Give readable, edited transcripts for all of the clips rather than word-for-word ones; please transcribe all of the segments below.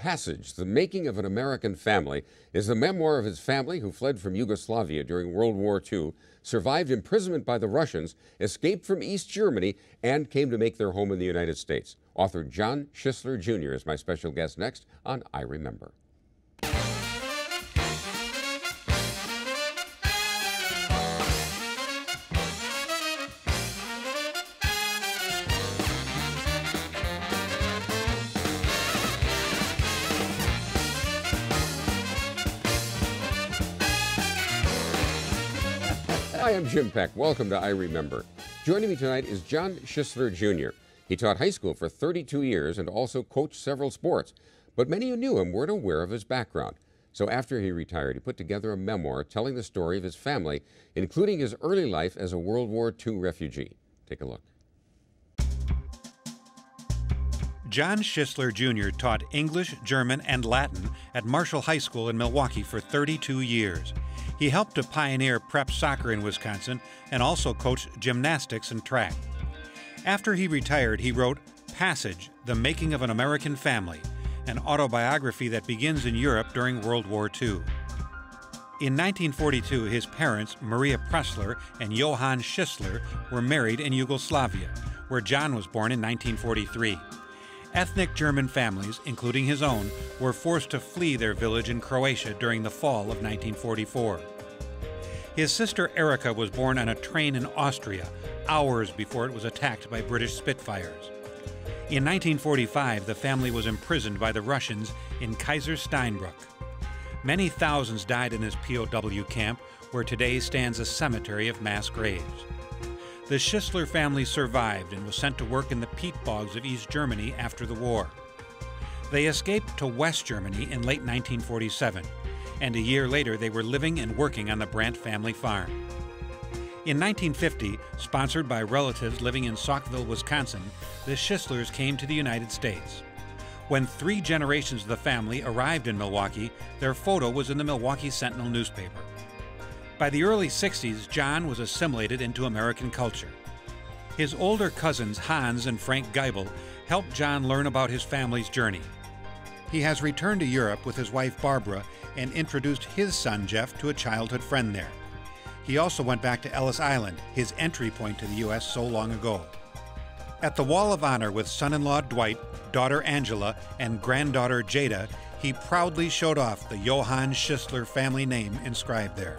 Passage, The Making of an American Family, is the memoir of his family who fled from Yugoslavia during World War II, survived imprisonment by the Russians, escaped from East Germany, and came to make their home in the United States. Author John Schissler Jr. is my special guest next on I Remember. Hi, I'm Jim Peck. Welcome to I Remember. Joining me tonight is John Schissler Jr. He taught high school for 32 years and also coached several sports, but many who knew him weren't aware of his background. So after he retired, he put together a memoir telling the story of his family, including his early life as a World War II refugee. Take a look. John Schissler Jr. taught English, German, and Latin at Marshall High School in Milwaukee for 32 years. He helped to pioneer prep soccer in Wisconsin and also coached gymnastics and track. After he retired, he wrote Passage, The Making of an American Family, an autobiography that begins in Europe during World War II. In 1942, his parents, Maria Pressler and Johann Schissler, were married in Yugoslavia, where John was born in 1943. Ethnic German families, including his own, were forced to flee their village in Croatia during the fall of 1944. His sister Erica was born on a train in Austria, hours before it was attacked by British Spitfires. In 1945, the family was imprisoned by the Russians in Kaisersteinbrück. Many thousands died in this POW camp, where today stands a cemetery of mass graves. The Schissler family survived and was sent to work in the peat bogs of East Germany after the war. They escaped to West Germany in late 1947, and a year later they were living and working on the Brandt family farm. In 1950, sponsored by relatives living in Saukville, Wisconsin, the Schisslers came to the United States. When 3 generations of the family arrived in Milwaukee, their photo was in the Milwaukee Sentinel newspaper. By the early 60s, John was assimilated into American culture. His older cousins, Hans and Frank Geibel, helped John learn about his family's journey. He has returned to Europe with his wife Barbara and introduced his son Jeff to a childhood friend there. He also went back to Ellis Island, his entry point to the U.S. so long ago. At the Wall of Honor with son-in-law Dwight, daughter Angela, and granddaughter Jada, he proudly showed off the Johann Schissler family name inscribed there.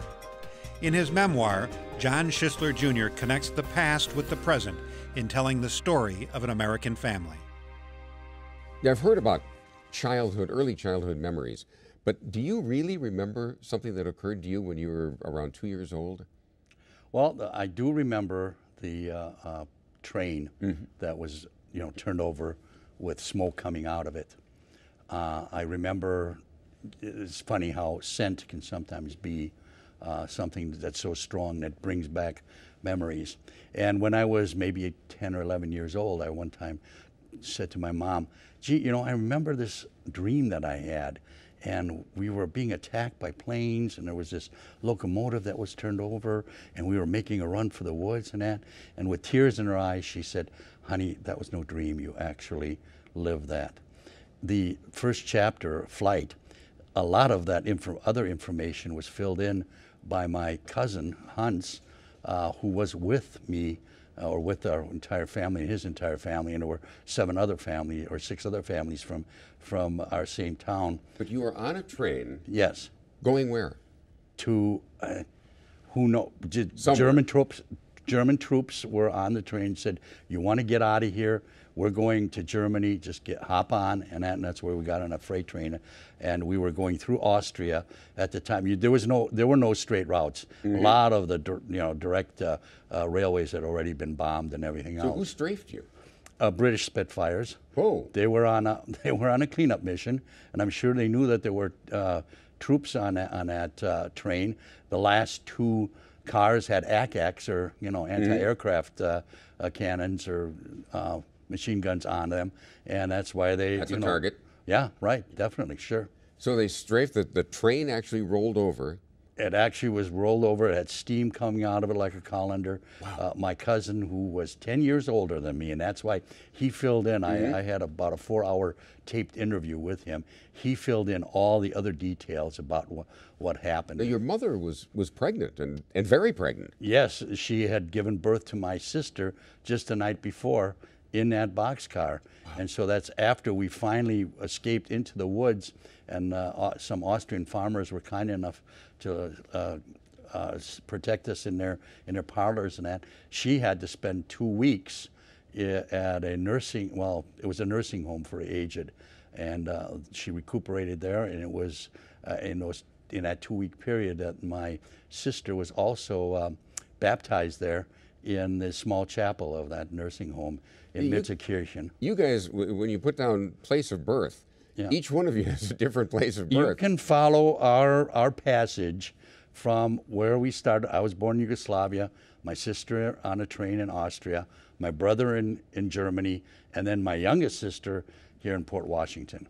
In his memoir, John Schissler Jr. connects the past with the present in telling the story of an American family. Now, I've heard about early childhood memories, but do you really remember something that occurred to you when you were around 2 years old? Well, I do remember the train that was, turned over with smoke coming out of it. I remember, it's funny how scent can sometimes be something that's so strong that brings back memories. And when I was maybe 10 or 11 years old, I one time said to my mom, gee, I remember this dream that I had, and we were being attacked by planes, and there was this locomotive that was turned over, and we were making a run for the woods and that. And with tears in her eyes, she said, honey, that was no dream. You actually lived that. The first chapter, Flight, a lot of that other information was filled in by my cousin, Hans, who was with me, or with our entire family, his entire family, and there were 6 other families from our same town. But you were on a train. Yes. Going where? To, who knows, German troops were on the train, said, you want to get out of here? We're going to Germany, just hop on, and that's where we got on a freight train. And we were going through Austria at the time. There were no straight routes. A lot of the direct railways had already been bombed and everything else. So who strafed you? British Spitfires. Oh. They were on a cleanup mission, and I'm sure they knew that there were troops on that train. The last 2 cars had ACACs, or anti-aircraft cannons or machine guns on them, and that's why they. That's a target. Yeah, right, definitely, sure. So they strafed, the train actually rolled over. It actually was rolled over. It had steam coming out of it like a colander. Wow. My cousin, who was 10 years older than me, and that's why he filled in. I had about a 4-hour taped interview with him. He filled in all the other details about what happened. Now, your mother was pregnant and very pregnant. Yes, she had given birth to my sister just the night before in that boxcar. Wow. And so that's after we finally escaped into the woods, and some Austrian farmers were kind enough to protect us in their parlors and that. She had to spend 2 weeks at a nursing, well, it was a nursing home for aged, and she recuperated there, and it was in that 2-week period that my sister was also baptized there in the small chapel of that nursing home in Mitzekirchen. You guys, when you put down place of birth, each one of you has a different place of birth. You can follow our passage from where we started. I was born in Yugoslavia, my sister on a train in Austria, my brother in Germany, and then my youngest sister here in Port Washington.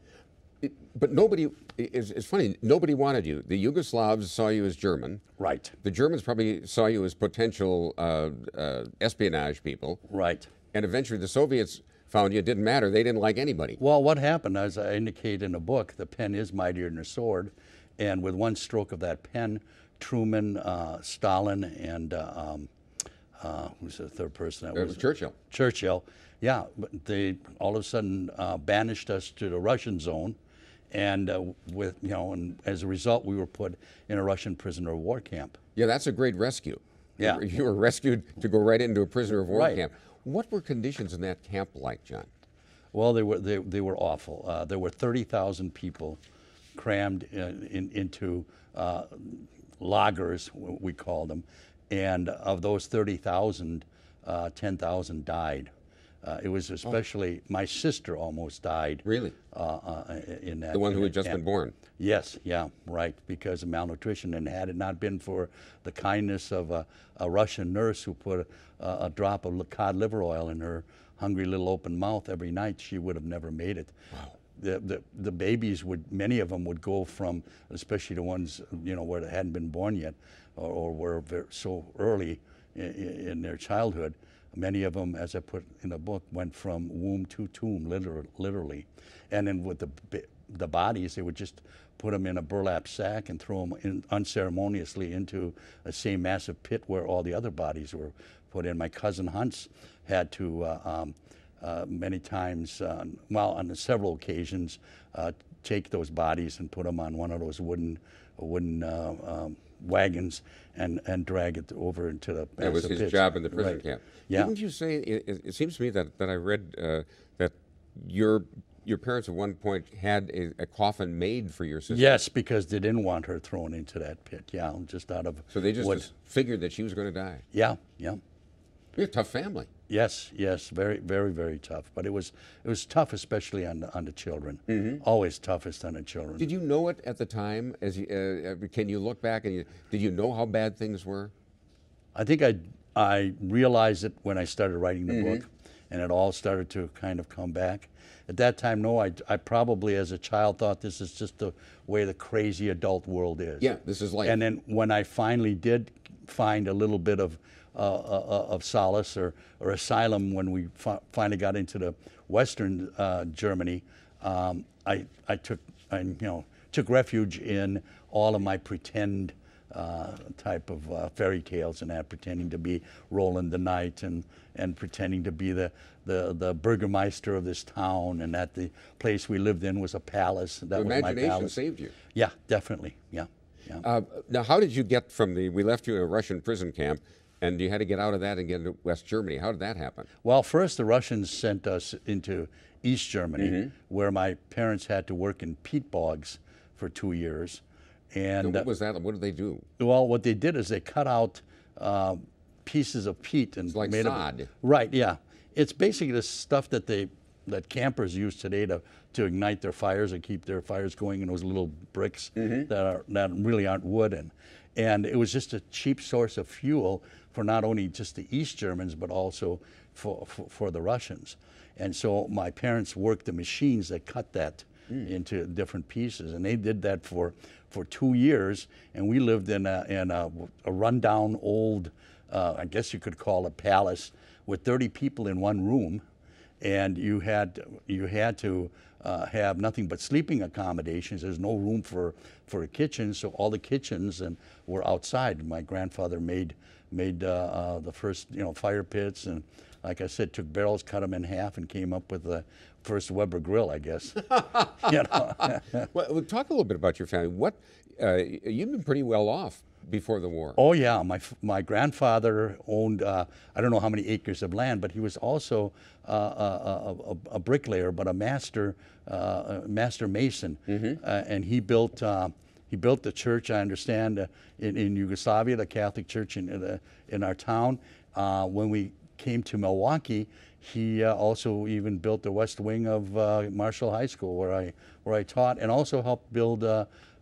But nobody, it's funny, nobody wanted you. The Yugoslavs saw you as German. Right. The Germans probably saw you as potential espionage people. Right. And eventually the Soviets found you. It didn't matter. They didn't like anybody. Well, what happened, as I indicate in the book, the pen is mightier than a sword. And with one stroke of that pen, Truman, Stalin, and who's the third person? That was Churchill. Churchill, yeah. But they all of a sudden banished us to the Russian zone. And and as a result, we were put in a Russian prisoner of war camp. Yeah, that's a great rescue. Yeah. You were rescued to go right into a prisoner of war camp. What were conditions in that camp like, John? Well, they were awful. There were 30,000 people crammed into lagers, we called them, and of those 30,000, 10,000 died. It was especially my sister almost died. Really? In that. The one who had just been born. Yes, yeah, right, because of malnutrition. And had it not been for the kindness of a Russian nurse who put a drop of cod liver oil in her hungry little open mouth every night, she would have never made it. Wow. The babies many of them would go from, especially the ones where they hadn't been born yet, or were so early in their childhood. Many of them, as I put in the book, went from womb to tomb, literally. And then with the bodies, they would just put them in a burlap sack and throw them unceremoniously into the same massive pit where all the other bodies were put in. My cousin Hans had to many times, on several occasions, take those bodies and put them on one of those wooden wagons and drag it over into the That was his job in the prison camp. Yeah. Didn't you say, it seems to me that I read that your parents at one point had a coffin made for your sister? Yes, because they didn't want her thrown into that pit, just out of So they just figured that she was going to die? Yeah. You're a tough family. Yes, very, very, very tough. But it was tough, especially on the children. Mm-hmm. Always toughest on the children. Did you know it at the time? Can you look back and did you know how bad things were? I think I realized it when I started writing the book, and it all started to kind of come back. At that time, no, I probably as a child thought this is just the way the crazy adult world is. Yeah, this is life. And then when I finally did find a little bit of solace or asylum when we finally got into the Western Germany, I took refuge in all of my pretend type of fairy tales and that, pretending to be Roland the Knight and pretending to be the burgermeister of this town, and that the place we lived in was a palace. That was my palace. Imagination saved you. Yeah, definitely. Yeah. Now, how did you get from we left you in a Russian prison camp, and you had to get out of that and get into West Germany? How did that happen? Well, first the Russians sent us into East Germany, where my parents had to work in peat bogs for 2 years. And what was that? What did they do? Well, what they did is they cut out pieces of peat and it's like made sod. Right. Yeah. It's basically the stuff that campers use today to ignite their fires and keep their fires going in those little bricks that really aren't wood. And it was just a cheap source of fuel for not only just the East Germans, but also for the Russians. And so my parents worked the machines that cut that into different pieces. And they did that for 2 years, and we lived in a rundown old, I guess you could call it palace, with 30 people in one room, and you had to have nothing but sleeping accommodations. There's no room for a kitchen, so all the kitchens were outside. My grandfather made the first fire pits, and like I said, took barrels, cut them in half, and came up with the first Weber grill, I guess. Well, talk a little bit about your family. You've been pretty well off before the war. Oh yeah, my grandfather owned I don't know how many acres of land, but he was also a bricklayer, but a master mason, and he built the church. I understand in Yugoslavia, the Catholic Church in our town. When we came to Milwaukee, he also even built the west wing of Marshall High School, where I taught, and also helped build.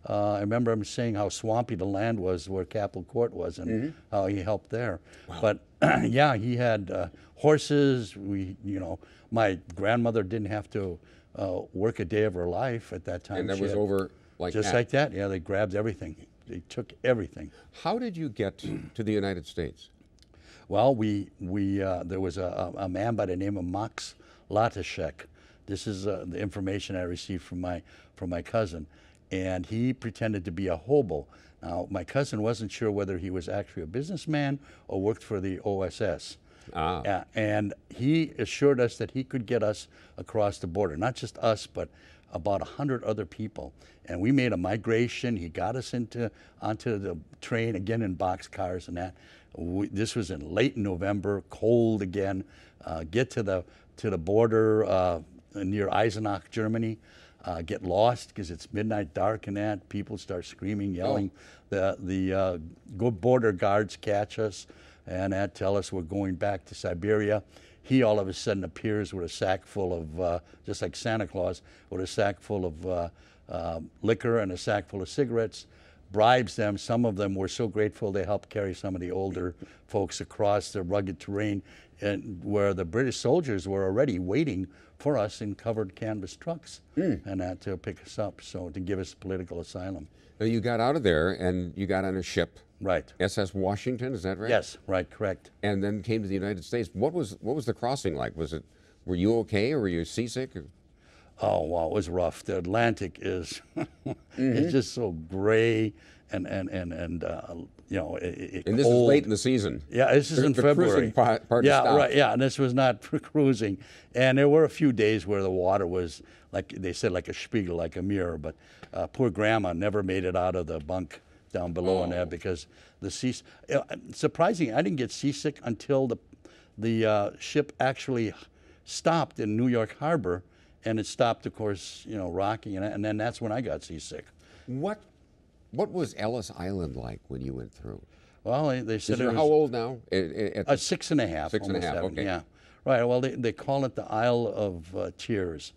I remember him saying how swampy the land was where Capitol Court was, and how he helped there. Wow. But yeah, he had horses. My grandmother didn't have to work a day of her life at that time. And that was over like just that? Like that. Yeah, they grabbed everything. They took everything. How did you get to the United States? Well, there was a man by the name of Max Latashek. This is the information I received from my cousin, and he pretended to be a hobo. Now, my cousin wasn't sure whether he was actually a businessman or worked for the OSS. And he assured us that he could get us across the border, not just us, but about 100 other people. And we made a migration. He got us onto the train, again in boxcars and that. This was in late November, cold again. Get to the border near Eisenach, Germany. Get lost because it's midnight, dark and that. People start screaming, yelling. The good border guards catch us and tell us we're going back to Siberia. He all of a sudden appears with a sack full of, just like Santa Claus, with a sack full of liquor and a sack full of cigarettes, bribes them. Some of them were so grateful they helped carry some of the older folks across the rugged terrain, and where the British soldiers were already waiting for us in covered canvas trucks and to pick us up, so to give us political asylum. Now you got out of there and you got on a ship. Right. SS Washington, is that right? Yes, right, correct. And then came to the United States. What was the crossing like? Were you okay, or were you seasick? Oh, wow, it was rough. The Atlantic is it's just so gray and And this cold. is late in the season. Yeah, this is in the February. Cruising part yeah, stopped. right. Yeah, and this was not for cruising. And there were a few days where the water was, like they said, like a spiegel, like a mirror. But poor Grandma never made it out of the bunk down below in there because the sea. Surprising, I didn't get seasick until the ship actually stopped in New York Harbor, and it stopped, of course, rocking, and then that's when I got seasick. What was Ellis Island like when you went through? Well, they said it was... How old now? 6 and a half. 6 and a half, 7, okay. Yeah, right. Well, they call it the Isle of Tears.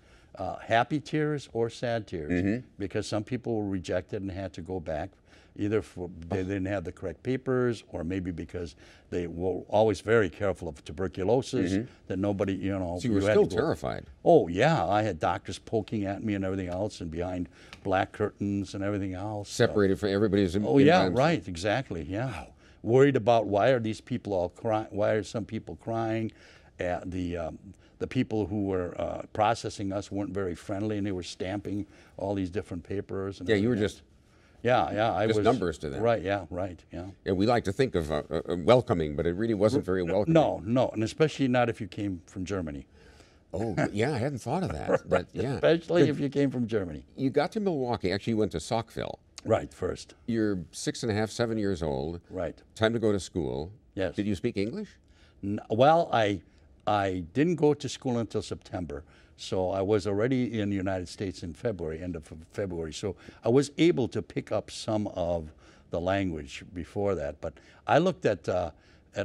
Happy tears or sad tears, because some people were rejected and had to go back, either they didn't have the correct papers, or maybe because they were always very careful of tuberculosis, that nobody, So you were still terrified. Oh, yeah. I had doctors poking at me and everything else, and behind black curtains and everything else. Separated from everybody's. Oh, yeah, right, exactly, yeah. Wow. Worried about why are these people all crying, why are some people crying? The people who were processing us weren't very friendly, and they were stamping all these different papers. And yeah, you were just... Yeah, I was... Just numbers to them. Right, yeah, right, yeah. Yeah, we like to think of welcoming, but it really wasn't very welcoming. No, and especially not if you came from Germany. Oh, yeah, I hadn't thought of that. Right. Yeah. Especially if you came from Germany. You got to Milwaukee. Actually, you went to Saukville. Right, first. You're 6 and a half, 7 years old. Right. Time to go to school. Yes. Did you speak English? Well, I didn't go to school until September, so I was already in the United States in February, end of February. So I was able to pick up some of the language before that. But I looked at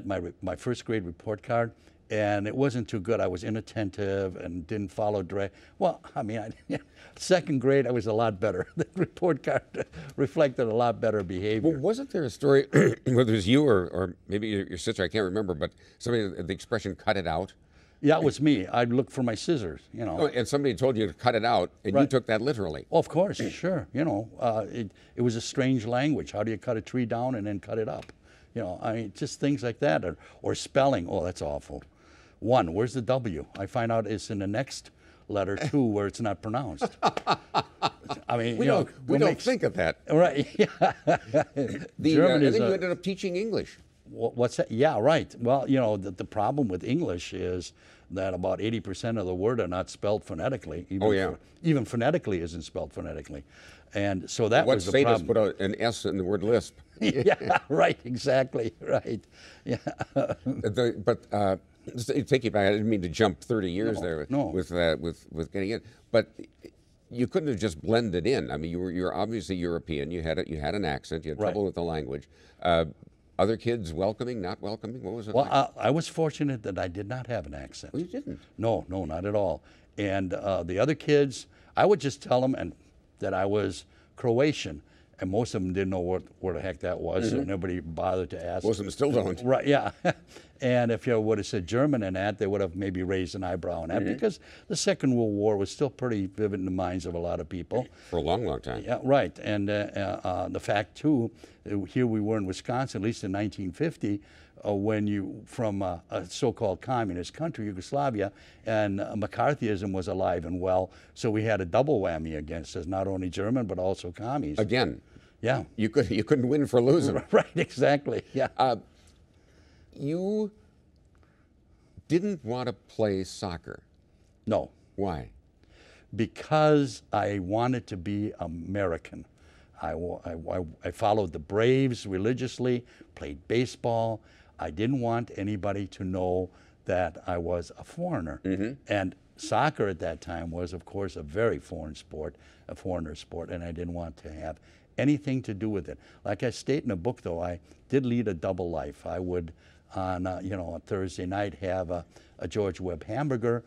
my first grade report card, and it wasn't too good. I was inattentive and didn't follow direct. Well, I mean, second grade, I was a lot better. The report card reflected a lot better behavior. Well, wasn't there a story, whether it was you or maybe your sister, I can't remember, but somebody, the expression "cut it out"? Yeah, it was me. I'd look for my scissors, you know. Oh, and somebody told you to cut it out, and you Right. took that literally. Well, of course, sure. You know, it was a strange language. How do you cut a tree down and then cut it up? You know, I mean, just things like that. Or spelling. Oh, that's awful. One, where's the W? I find out it's in the next letter, two, where it's not pronounced. I mean, We don't think of that. Right. Yeah. And German then is you a, ended up teaching English. what's that? Yeah, right. Well, you know, the problem with English is that about 80% of the word are not spelled phonetically. Even Oh, yeah. Even phonetically isn't spelled phonetically. And so that What was the state has problem. put an S in the word lisp? Yeah, right, exactly, right. Yeah. But take you back. I didn't mean to jump 30 years there no. with getting in. But you couldn't have just blended in. I mean, you're obviously European. You had an accent. You had Right. trouble with the language. Other kids welcoming, not welcoming. What was it Well, like? I was fortunate that I did not have an accent. Well, you didn't. No, not at all. And the other kids, I would just tell them that I was Croatian, and most of them didn't know where the heck that was, so nobody bothered to ask. Most of them still don't. Right, yeah. And if you would have said German in that, they would have maybe raised an eyebrow on that, because the Second World War was still pretty vivid in the minds of a lot of people. For a long, long time. Yeah, right. And the fact, too, here we were in Wisconsin, at least in 1950, when you, from a so-called communist country, Yugoslavia, and McCarthyism was alive and well, so we had a double whammy against us, not only German, but also commies. Again, Yeah. you couldn't win for losing. Right, exactly, yeah. You didn't want to play soccer. No, Why? because I wanted to be American. I followed the Braves religiously, played baseball. I didn't want anybody to know that I was a foreigner. And soccer at that time was, of course, a very foreign sport, a foreigner sport, and I didn't want to have anything to do with it. Like I state in the book, though, I did lead a double life. I would, on a Thursday night, have a George Webb hamburger,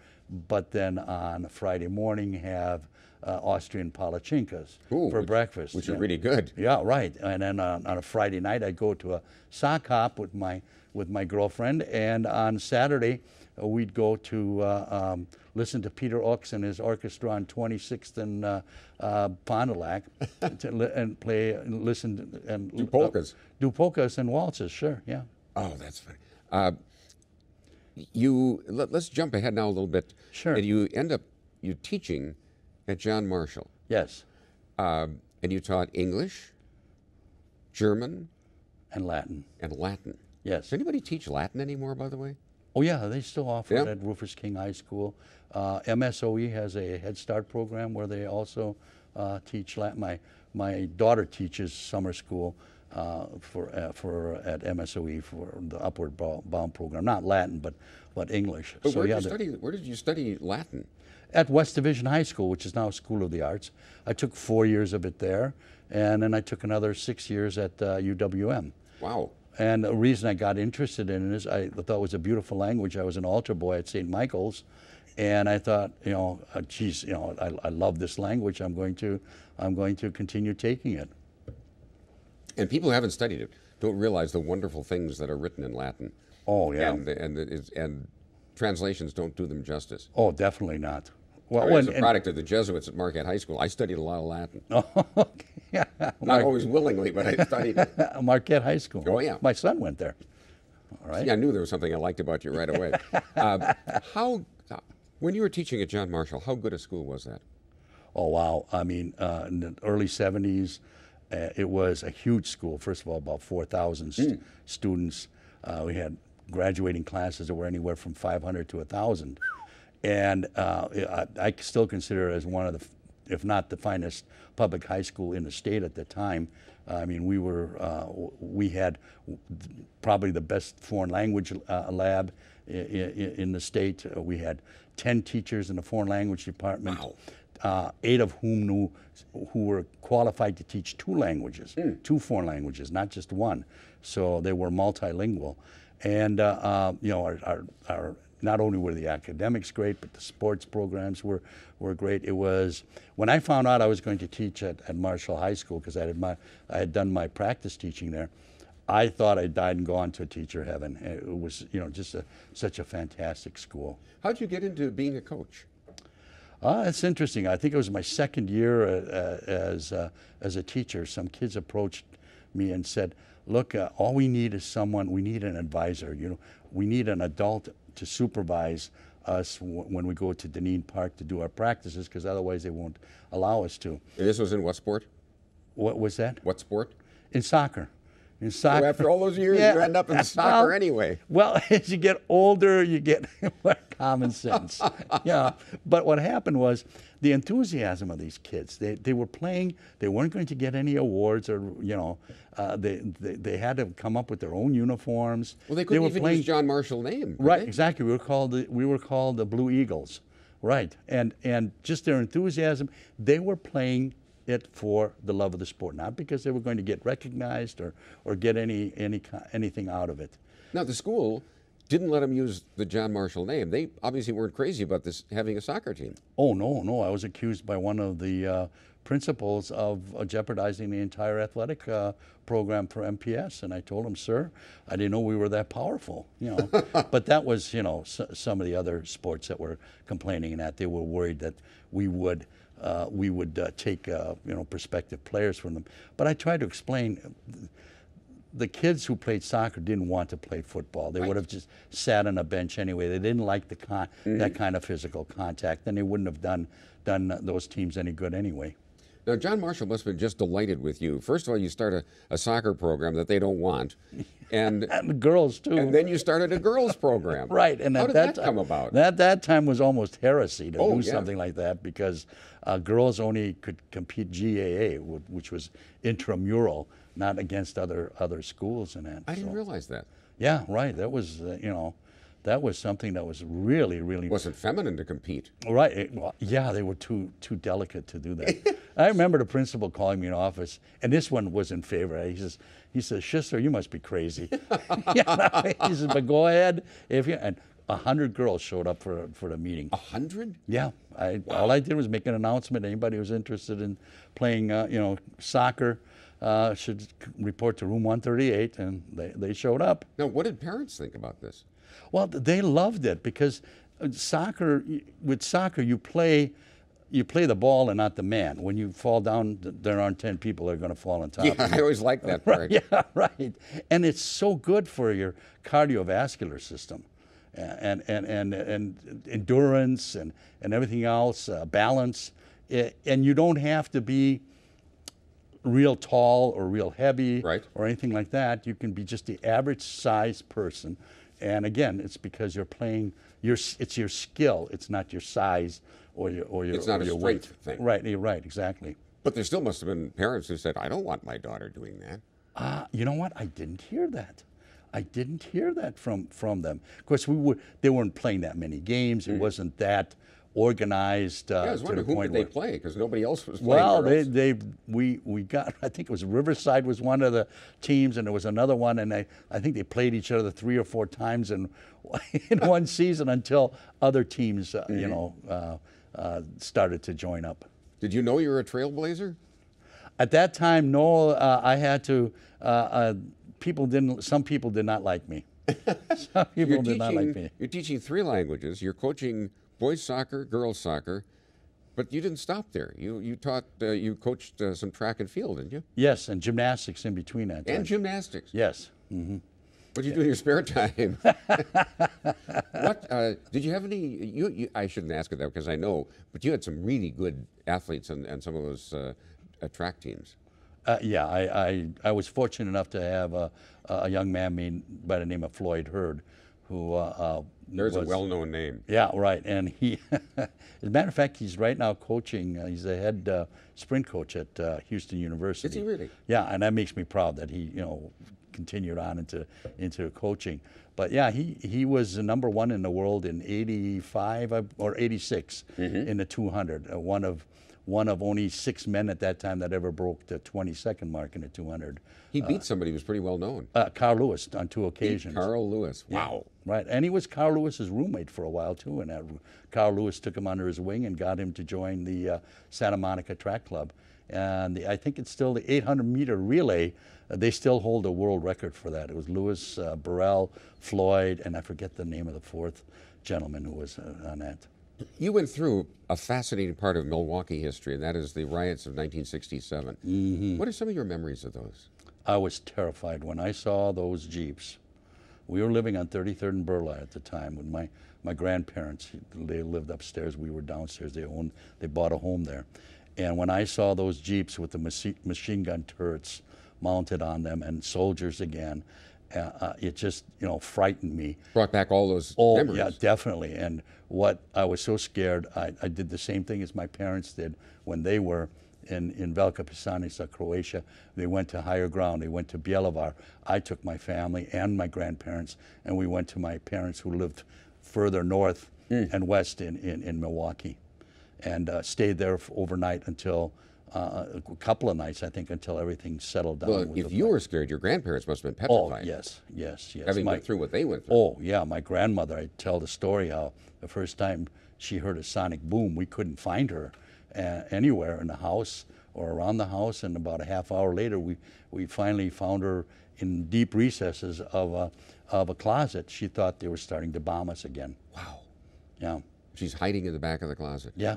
but then on a Friday morning have Austrian palachinkas for breakfast. Which is really good. Yeah, right. And then on a Friday night, I'd go to a sock hop with my girlfriend, and on Saturday, we'd go to listen to Peter Ochs and his orchestra on 26th and Fond du Lac, and play and listen and Do polkas. Do polkas and waltzes. Sure, yeah. Oh, that's funny. Let's jump ahead now a little bit. Sure. And you end up teaching at John Marshall, Yes, and you taught English, German, and Latin. and Latin. Yes. Does anybody teach Latin anymore, by the way? Oh yeah, they still offer Yeah. it at Rufus King High School. MSOE has a Head Start program where they also teach Latin. My daughter teaches summer school at MSOE for the Upward Bound program, not Latin, but English. But So where yeah, did you study Latin? at West Division High School, which is now School of the Arts. I took 4 years of it there, and then I took another 6 years at UWM. Wow. And the reason I got interested in it is I thought it was a beautiful language. I was an altar boy at St. Michael's, and I thought, geez, I love this language. I'm going to continue taking it. And people who haven't studied it don't realize the wonderful things that are written in Latin. Oh yeah. And translations don't do them justice. Oh, definitely not. Well, I mean, as a product of the Jesuits at Marquette High School, I studied a lot of Latin. yeah, Not always willingly, but I studied it. Marquette High School. Oh, yeah. My son went there. All right. Yeah, I knew there was something I liked about you right away. When you were teaching at John Marshall, how good a school was that? Oh wow! I mean, in the early '70s, it was a huge school. First of all, about 4,000 students. We had graduating classes that were anywhere from 500 to 1,000, and I still consider it as one of the, if not the finest public high school in the state at the time. I mean, we had probably the best foreign language lab in the state. We had 10 teachers in the foreign language department. Wow. 8 of whom who were qualified to teach 2 languages, 2 foreign languages, not just one. So they were multilingual, and our not only were the academics great, but the sports programs were great. It was when I found out I was going to teach at Marshall High School, because I had done my practice teaching there. I thought I died and gone to teacher heaven. It was, just such a fantastic school. How'd you get into being a coach? It's interesting. I think it was my second year as a teacher. Some kids approached me and said, look, all we need is someone, we need an advisor. We need an adult to supervise us when we go to Deneen Park to do our practices, because otherwise they won't allow us to. And this was in what sport? What was that? What sport? In soccer. In soccer. So after all those years, Yeah. you end up in soccer anyway. Well, as you get older, you get more common sense. Yeah. But what happened was the enthusiasm of these kids. They were playing. They weren't going to get any awards, or they had to come up with their own uniforms. Well, they couldn't even use John Marshall's name. Right. They? Exactly. We were called the Blue Eagles. Right. And just their enthusiasm. They were playing it for the love of the sport, not because they were going to get recognized or get anything out of it. Now, the school didn't let them use the John Marshall name. They obviously weren't crazy about this having a soccer team. Oh, no. I was accused by one of the principals of jeopardizing the entire athletic program for MPS, and I told him, sir, I didn't know we were that powerful. But that was, some of the other sports that were complaining, and that they were worried that we would take prospective players from them. But I tried to explain, the kids who played soccer didn't want to play football. They would have just sat on a bench anyway. They didn't like that kind of physical contact, and they wouldn't have done those teams any good anyway. Now, John Marshall must have been just delighted with you. First of all, you start a soccer program that they don't want. And the girls, too. And then you started a girls program. Right. And how did that come about? That time was almost heresy to do something like that, because girls only could compete GAA, which was intramural, not against other schools and that. I didn't realize that. Yeah, right. That was, that was something that was really, really... It wasn't feminine to compete. Right. Yeah, they were too delicate to do that. I remember the principal calling me in office, and this one was in favor. He says, Schissler, you must be crazy. He says, but go ahead. And 100 girls showed up for the meeting. 100? Yeah. All I did was make an announcement. Anybody who was interested in playing, soccer should report to room 138, and they showed up. Now, what did parents think about this? Well, they loved it, because with soccer, you play the ball and not the man. When you fall down, there aren't 10 people that are going to fall on top of you. I always like that part. Right, yeah, right. And it's so good for your cardiovascular system, and endurance and everything else, balance. And you don't have to be real tall or real heavy, right, or anything like that. You can be just the average size person. And again, it's because you're playing it's your skill. It's not your size or your it's not or a your strength weight. thing. Right, you're right, exactly. But there still must have been parents who said, I don't want my daughter doing that. You know what? I didn't hear that. I didn't hear that from them. Of course, they weren't playing that many games. It wasn't that organized. I was wondering, who did they play? Because nobody else was playing. Well, we got, I think it was Riverside was one of the teams, and there was another one, and I think they played each other 3 or 4 times in one season, until other teams, started to join up. Did you know you were a trailblazer? At that time, no. I had to. Some people did not like me. Some people did not like me. You're teaching 3 languages. You're coaching boys soccer, girls soccer, but you didn't stop there. You coached some track and field, didn't you? Yes, and gymnastics in between that time. And gymnastics. Yes. Mm-hmm. What do you do in your spare time? Did you have any? I shouldn't ask it that, because I know, but you had some really good athletes and some of those track teams. Yeah, I was fortunate enough to have a young man by the name of Floyd Hurd, who there's a well-known name. Yeah, right. And he, as a matter of fact, he's right now coaching. He's the head sprint coach at Houston University. Is he really? Yeah, and that makes me proud that he, continued on into coaching. But yeah, he was the #1 in the world in '85 or '86 in the 200. One one of only 6 men at that time that ever broke the 20-second mark in a 200. He beat somebody who was pretty well known. Carl Lewis on 2 occasions. Carl Lewis. Wow. Yeah, right, and he was Carl Lewis's roommate for a while too. And Carl Lewis took him under his wing and got him to join the Santa Monica Track Club. And I think it's still the 800-meter relay. They still hold a world record for that. It was Lewis, Burrell, Floyd, and I forget the name of the fourth gentleman who was on that. You went through a fascinating part of Milwaukee history, and that is the riots of 1967. Mm-hmm. What are some of your memories of those? I was terrified when I saw those Jeeps. We were living on 33rd and Burleigh at the time with my grandparents. They lived upstairs, we were downstairs. They bought a home there. And when I saw those Jeeps with the machine gun turrets mounted on them and soldiers again, it just, frightened me. Brought back all those memories. Yeah, definitely. And what I was so scared, I did the same thing as my parents did when they were in Velika Pisanica, Croatia. They went to higher ground. They went to Bjelovar. I took my family and my grandparents, and we went to my parents who lived further north and west in Milwaukee, and stayed there overnight until a couple of nights, I think, until everything settled down. Well, if you were scared, your grandparents must have been petrified. Oh, yes. Having been through what they went through. Oh, yeah. My grandmother, I tell the story how the first time she heard a sonic boom, we couldn't find her anywhere in the house or around the house, and about a half hour later, we finally found her in deep recesses of a closet. She thought they were starting to bomb us again. Wow. Yeah. She's hiding in the back of the closet. Yeah.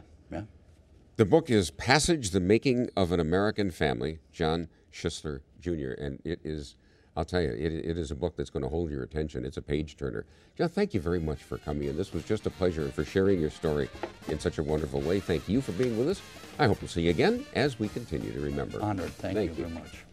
The book is Passage, The Making of an American Family, John Schissler Jr., and it is, I'll tell you, it is a book that's going to hold your attention. It's a page-turner. John, thank you very much for coming in. This was just a pleasure, and for sharing your story in such a wonderful way. Thank you for being with us. I hope to see you again as we continue to remember. Honored. Thank you very much.